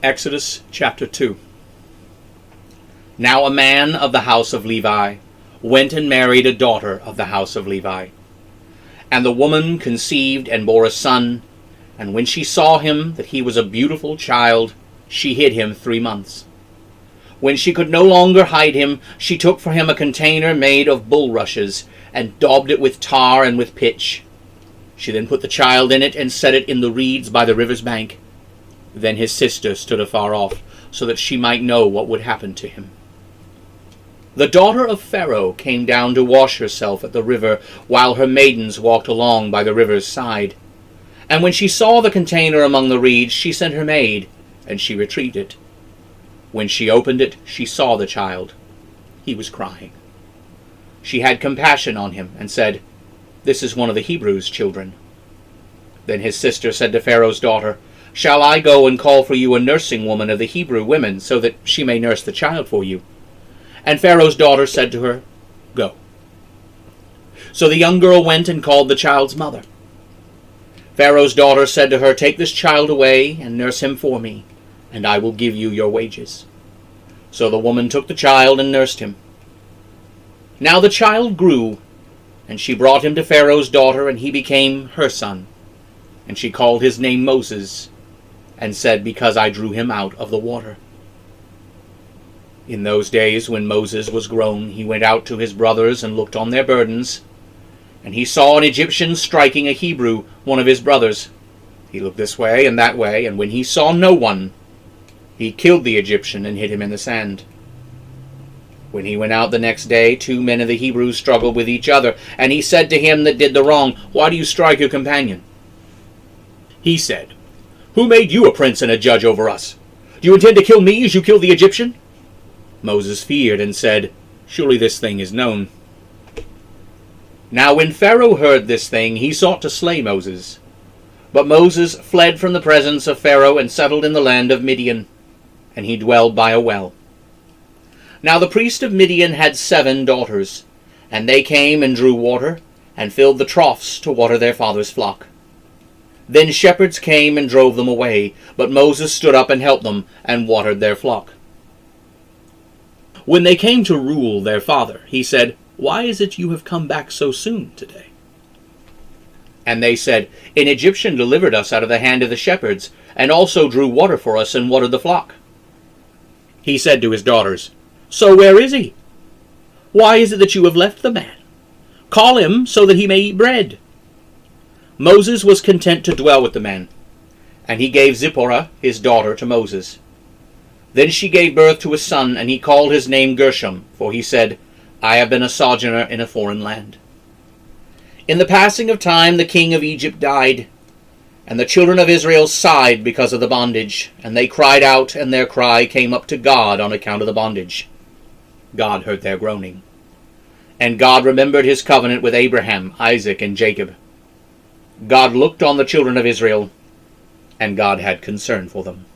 Exodus chapter 2. Now a man of the house of Levi went and married a daughter of the house of Levi. And the woman conceived and bore a son, and when she saw him that he was a beautiful child, she hid him 3 months. When she could no longer hide him, she took for him a container made of bulrushes, and daubed it with tar and with pitch. She then put the child in it, and set it in the reeds by the river's bank. Then his sister stood afar off, so that she might know what would happen to him. The daughter of Pharaoh came down to wash herself at the river, while her maidens walked along by the river's side. And when she saw the container among the reeds, she sent her maid, and she retrieved it. When she opened it, she saw the child. He was crying. She had compassion on him, and said, "This is one of the Hebrews' children." Then his sister said to Pharaoh's daughter, "Shall I go and call for you a nursing woman of the Hebrew women, so that she may nurse the child for you?" And Pharaoh's daughter said to her, "Go." So the young girl went and called the child's mother. Pharaoh's daughter said to her, "Take this child away and nurse him for me, and I will give you your wages." So the woman took the child and nursed him. Now the child grew, and she brought him to Pharaoh's daughter, and he became her son. And she called his name Moses, and said, "Because I drew him out of the water." In those days, when Moses was grown, he went out to his brothers and looked on their burdens. And he saw an Egyptian striking a Hebrew, one of his brothers. He looked this way and that way, and when he saw no one, he killed the Egyptian and hid him in the sand. When he went out the next day, 2 men of the Hebrews struggled with each other, and he said to him that did the wrong, "Why do you strike your companion?" He said, "Who made you a prince and a judge over us? Do you intend to kill me as you killed the Egyptian?" Moses feared and said, "Surely this thing is known." Now when Pharaoh heard this thing, he sought to slay Moses. But Moses fled from the presence of Pharaoh and settled in the land of Midian, and he dwelled by a well. Now the priest of Midian had 7 daughters, and they came and drew water, and filled the troughs to water their father's flock. Then shepherds came and drove them away, but Moses stood up and helped them, and watered their flock. When they came to rule their father, he said, "Why is it you have come back so soon today?" And they said, "An Egyptian delivered us out of the hand of the shepherds, and also drew water for us and watered the flock." He said to his daughters, "So where is he? Why is it that you have left the man? Call him so that he may eat bread." Moses was content to dwell with the man, and he gave Zipporah his daughter to Moses. Then she gave birth to a son, and he called his name Gershom, for he said, "I have been a sojourner in a foreign land." In the passing of time the king of Egypt died, and the children of Israel sighed because of the bondage, and they cried out, and their cry came up to God on account of the bondage. God heard their groaning. And God remembered his covenant with Abraham, Isaac, and Jacob. God looked on the children of Israel, and God had concern for them.